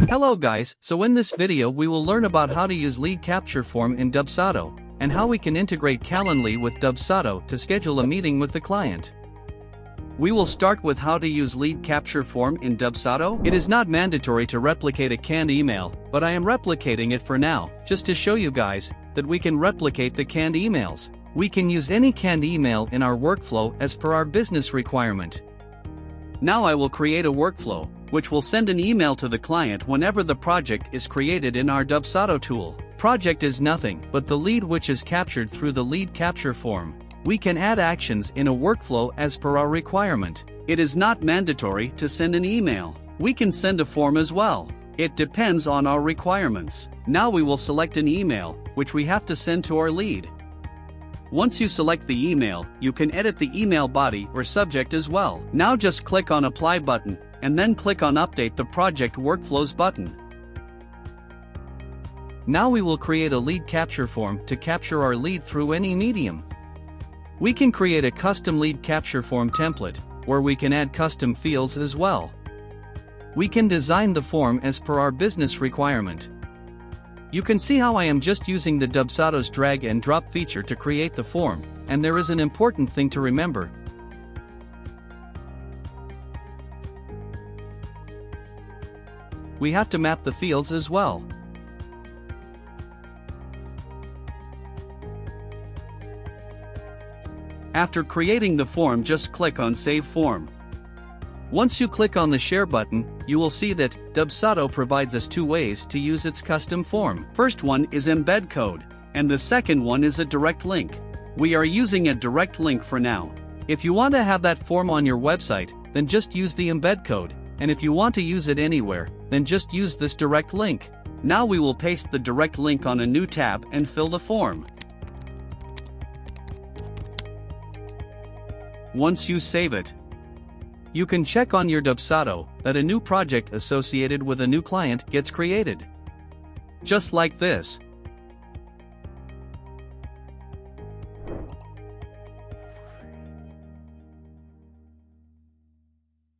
Hello guys, so in this video we will learn about how to use lead capture form in Dubsado, and how we can integrate Calendly with Dubsado to schedule a meeting with the client. We will start with how to use lead capture form in Dubsado. It is not mandatory to replicate a canned email, but I am replicating it for now, just to show you guys that we can replicate the canned emails. We can use any canned email in our workflow as per our business requirement. Now I will create a workflow, which will send an email to the client whenever the project is created in our Dubsado tool. Project is nothing but the lead which is captured through the lead capture form. We can add actions in a workflow as per our requirement. It is not mandatory to send an email. We can send a form as well. It depends on our requirements. Now we will select an email, which we have to send to our lead. Once you select the email, you can edit the email body or subject as well. Now just click on Apply button, and then click on Update the Project Workflows button. Now we will create a lead capture form to capture our lead through any medium. We can create a custom lead capture form template, where we can add custom fields as well. We can design the form as per our business requirement. You can see how I am just using the Dubsado's drag and drop feature to create the form, and there is an important thing to remember. We have to map the fields as well. After creating the form, just click on Save Form. Once you click on the Share button, you will see that Dubsado provides us two ways to use its custom form. First one is embed code, and the second one is a direct link. We are using a direct link for now. If you want to have that form on your website, then just use the embed code, and if you want to use it anywhere, then just use this direct link. Now we will paste the direct link on a new tab and fill the form. Once you save it, you can check on your Dubsado that a new project associated with a new client gets created. Just like this.